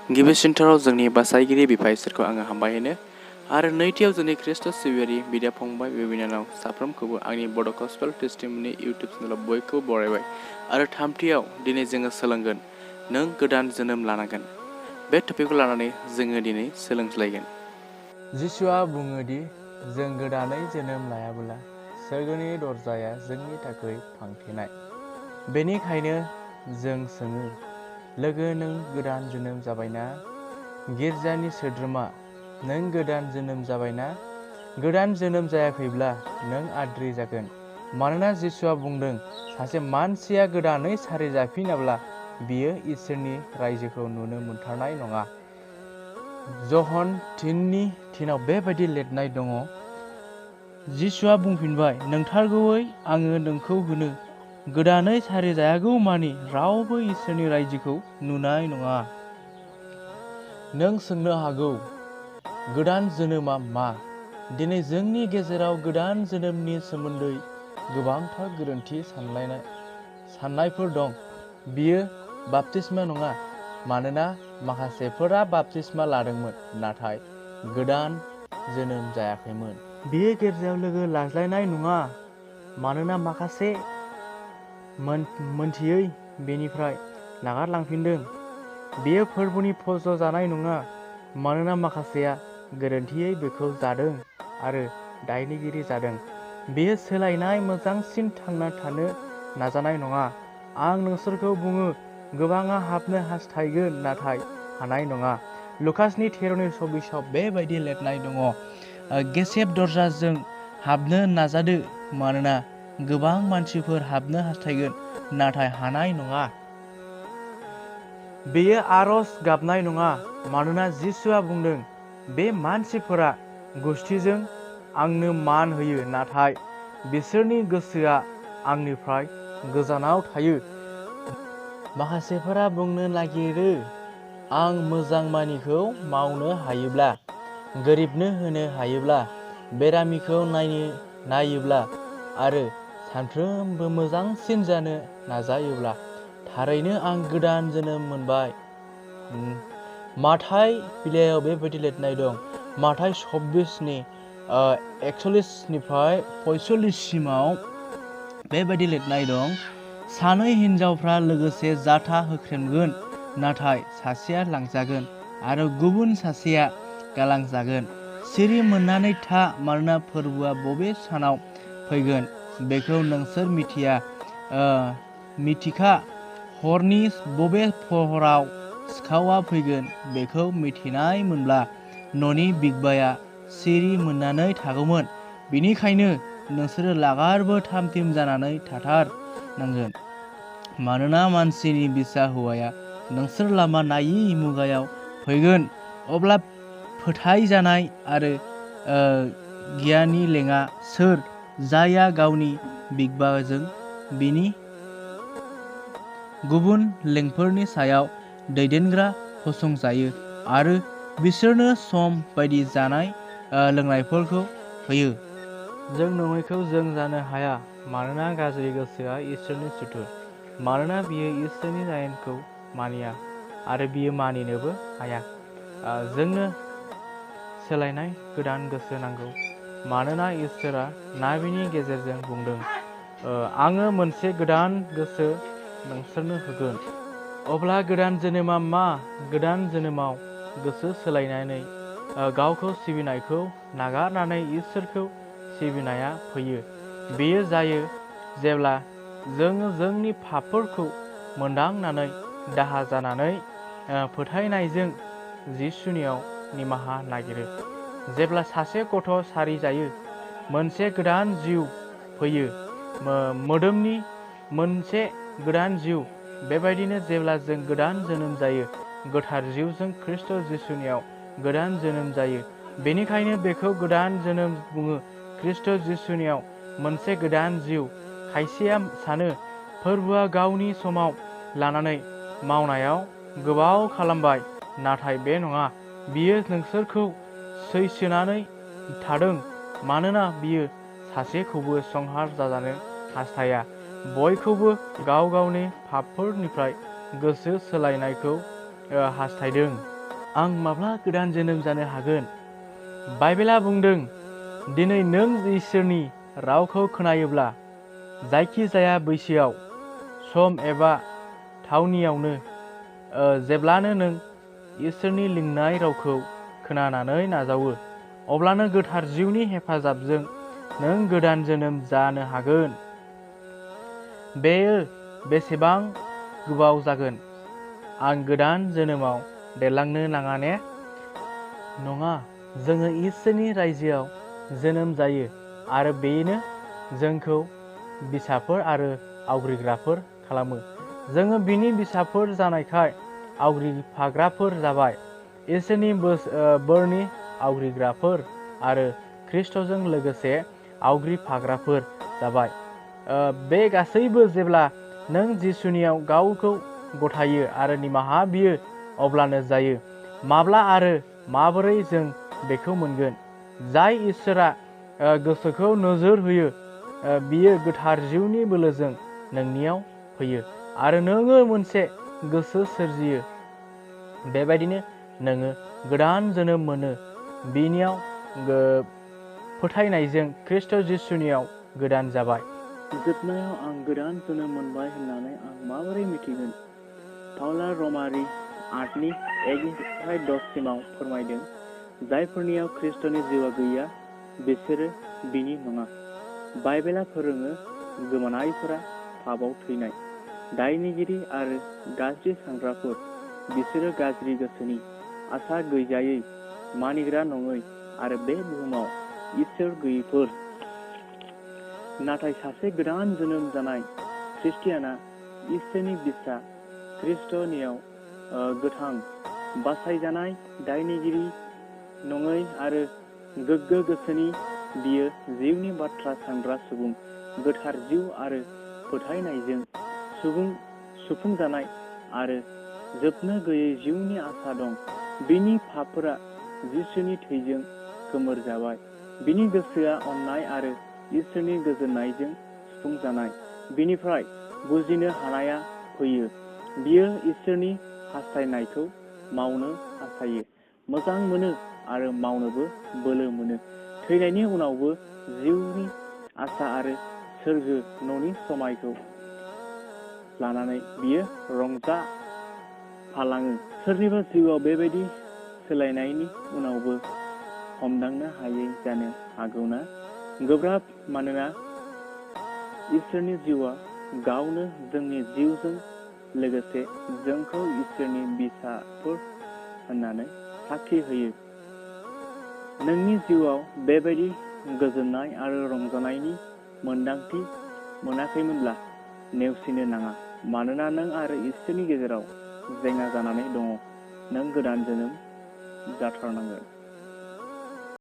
गिबिसिनथाराव जोंनि बासायगिरि बिफा इसोरखौ आङो हामबाय होनो आरो नैथियाव जोंनि ख्रिस्ट' सिबियारि बिदा फंबाय बिनानाव साफ्रोमखौबो आंनि बड' गस्पेल टेस्टिमनि इउटुब चेनेलाव बयखौबो बरायबाय आरो थामथियाव दिनै जोङो सोलोंगोन नों गोदान जोनोम लानांगोन। बे टपिकखौ लानानै जोङो दिनै सोलोंज्लायगोन। जिसुआ बुङो दि जों गोदानै जोनोम लायाबोला सोरगोनि दरजाया जोंनि थाखाय फांथेनाय। बेनिखायनो जों सोङो, लोगो नों गोदान जोनोम जाबायना? गिर्जानि सोद्रोमा, नों गोदान जोनोम जाबायना? गोदान जोनोम जायाखैब्ला नों आद्रि जागोन। मानोना जिसुआ बुंदों, सासे मानसिया गोदानै सारिजाफिनाब्ला बियो इसोरनि रायजोखौ नुनो मोनथारनाय नङा। जहन 3:3 बेबायदि लिरनाय दङ। जिसुआ बुंफिनबाय, नंथारगौयै आङो नोंखौ होनो, गोदानै सारिजायागौमानि रावबो इसोरनि रायजोखौ नुनाय नङा। नों सोंनो हागौ, गोदान जोनोमा मा? दिनै जोंनि गेजेराव गोदान जोनोमनि सोमोन्दै गोबांथार गोरोन्थि साननायफोर दं। बियो बाप्तिस्मा नङा, मानोना माखासेफोरा बाप्तिस्मा लादोंमोन नाथाय गोदान जोनोम जायाखैमोन। बियो गिर्जायाव लोगो लाज्लायनाय नङा, मानोना माखासे मोनथियै बेनिफ्राय नागारलांफिनदों। बेयो फोरबोनि फज' जानाय नङा, मानोना माखासेया गोरोन्थियै बेखौ जादों आरो दायनिगिरि जादों। बेयो सोलायनाय मोजांसिन थांना थानो नाजानाय नङा। आं नोंसोरखौ बुङो, गोबाङा हाबनो हास्थायगोन नाथाय हानाय नङा। लुकासनि 13:24 बेबायदि लिरनाय दङ, गेसेब दरजाजों हाबनो नाजादो, मानोना गोबां मानसिफोर हाबनो हास्थायगोन नाथाय हानाय नङा। बेयो आरज गाबनाय नङा, मानोना जिसुआ बुंदों, बे मानसिफोरा गुसथिजों आंनो मान होयो नाथाय बिसोरनि गोसोआ आंनिफ्राय गोजानाव थायो। माखासेफोरा बुंनो नागिरो, आं मोजां मानिखौ मावनो हायोब्ला, गोरिबनो होनो हायोब्ला, बेरामिखौ नायोब्ला आरो सानफ्रोमबो मोजांसिन जानो नाजायोब्ला थारैनो आं गोदान जोनोम मोनबाय। माथाय बिलाइयाव बेबायदि लिरनाय दं, माथाय 24:41-45 बेबायदि लिरनाय दं, सानै हिनजावफ्रा लोगोसे जाथा होख्रेमगोन, नाथाय सासेया लांजागोन आरो गुबुन सासेया गालांजागोन। सिरि मोननानै था, मानोना फोरबोआ बबे सानाव फैगोन बेखौ नोंसोर मिथिखा। हरनि बबे प्रहराव सिखावआ फैगोन बेखौ मिथिनाय मोनब्ला न'नि बिगुमाया सिरि मोननानै थागौमोन। बेनिखायनो नोंसोरो लागारबो थाम-थिम जानानै थाथारनांगोन, मानोना मानसिनि बिसा हौवाया नोंसोर लामा नायि मुगायाव फैगोन। अब्ला फोथायजानाय आरो गियानि लेङा सोर, जायहा गावनि बिगुमाजों बिनि गुबुन लेंफोरनि सायाव दैदेनग्रा फसंजायो आरो बिसोरनो सम बायदि जानाय लोंनायफोरखौ होयो। जों नङैखौ जों जानो हाया, मानोना गाज्रि गोसोआ इसोरनि सुथुर, मानोना बियो इसोरनि आयेनखौ मानिया आरो बियो मानिनोबो हाया। जोंनो सोलायनाय गोदान गोसो नांगौ, मानोना इसोरआ नाबिनि गेजेरजों बुंदों, आङो मोनसे गोदान गोसो नोंसोरनो होगोन। अब्ला गोदान जोनोमा मा? गोदान जोनोमाव गोसो सोलायनानै गावखौ सिबिनायखौ नागारनानै इसोरखौ सिबिनाया फैयो। बेयो जायो जेब्ला जोङो जोंनि पापफोरखौ मोनदांनानै दाहा जानानै फोथायनायजों जिसुनियाव निमाहा नागिरो। जेब्ला सासे गथ' सारि जायो, मोनसे गोदान जिउ फैयो, मोदोमनि मोनसे गोदान जिउ। बेबायदिनो जेब्ला जों गोदान जोनोम जायो, गोथार जिउजों ख्रिस्ट' जिसुनियाव गोदान जोनोम जायो। बेनिखायनो बेखौ गोदान जोनोम बुङो, ख्रिस्ट' जिसुनियाव मोनसे गोदान जिउ। खायसेया सानो फोरबोआ गावनि समाव लानानै मावनायाव गोबाव खालामबाय, नाथाय बे नङा। बियो नोंसोरखौ सैसोनानै थादों, मानोना बियो सासेखौबो संहार जाजानो हास्थाया, बयखौबो गाव गावनि पापफोरनिफ्राय गोसो सोलायनायखौ हास्थायदों। आं माब्ला गोदान जोनोम जानो हागोन? बाइबेला बुंदों, दिनै नों इसोरनि रावखौ खोनायोब्ला जायखिजाया बैसोआव, सम एबा थावनियावनो जेब्लानो नों इसोरनि लिंनाय रावखौ खोनानानै नाजावो, अब्लानो गोथार जिउनि हेफाजाबजों नों गोदान जोनोम जानो हागोन। बेयो बेसेबां गोबाव जागोन? आं गोदान जोनोमाव देरलांनो नाङा ने? नङा, जोङो इसोरनि रायजोआव जोनोम जायो आरो बेनो जोंखौ बिसाफोर आरो आवग्रिग्राफोर खालामो। जोङो बिनि बिसाफोर जानायखाय आवग्रिफाग्राफोर जाबाय, इसोरनि बोरनि आवग्रिग्राफोर आरो ख्रिस्ट'जों लोगोसे आवग्रिफाग्राफोर जाबाय। बे गासैबो जेब्ला नों जिसुनियाव गावखौ गथायो आरो निमाहा बियो अब्लानो जायो। माब्ला आरो माबोरै जों बेखौ मोनगोन? जाय इसोरा गोसोखौ नोजोर होयो, बियो गोथार जिउनि बोलोजों नोंनियाव फैयो आरो नोङो मोनसे गोसो सोरजियो। बेबायदिनो नोङो गोदान जोनोम मोनो, बिनियाव फोथायनायजों ख्रिस्ट' जिसुनियाव गोदान जाबाय। जोबनायाव आं गोदान जोनोम मोनबाय होननानै आं माबोरै मिथिगोन? पाउला रमारि 8:1-10 फोरमायदों, जायफोरनियाव ख्रिस्ट'नि जिउआ गैया बिसोरो बिनि नङा। बाइबेला फोरोङो, गोमानायफोरा पापआव थैनाय, दायनिगिरि आरो गाज्रि सानग्राफोर, बिसोरो गाज्रि गोसोनि, आसा गैजायै, मानिग्रा नङै आरो बे बुहुमाव इसोर गैयैफोर। नाथाय सासे गोदान जोनोम जानाय ख्रिस्टियाना इसोरनि बिसा ख्रिस्ट'नियाव गोथां, बासायजानाय, दायनिगिरि नङै आरो गोग्गो गोसोनि। बियो जिउनि बाथ्रा सानग्रा सुबुं, गोथार जिउ आरो फोथायनायजों सुफुंजानाय आरो जोबनो गैयै जिउनि आसा दं। बिनि पापफोरा जिसुनि थैजों खोमोरजाबाय। बिनि गोसोआ अननाय आरो इसोरनि गोजोननायजों सुफुंजानाय। बिनिफ्राय बुजिनो हानाया फैयो। बियो इसोरनि हास्थायनायखौ मावनो हास्थायो, मोजां मोनो आरो मावनोबो बोलो मोनो। थैनायनि उनावबो जिउनि आसा आरो सोरगो न'नि समायखौ लानानै बियो रंजाफालाङो। सोरनिबा जिउआव बेबायदि सोलायनायनि उनावबो हमदांनो हायै जानो हागौना? गोब्राब, मानोना इसोरनि जिउआ गावनो जोंनि जिउजों लोगोसे जोंखौ इसोरनि बिसाफोर होननानै साखि होयो। नोंनि जिउआव बेबायदि गोजोननाय आरो रंजानायनि मोन्दांथि मोनाखैमोनब्ला नेवसिनो नाङा, मानोना नों आरो इसोरनि गेजेराव जेंना जानानै दङ। नों गोदान जोनोम जाथारनांगोन।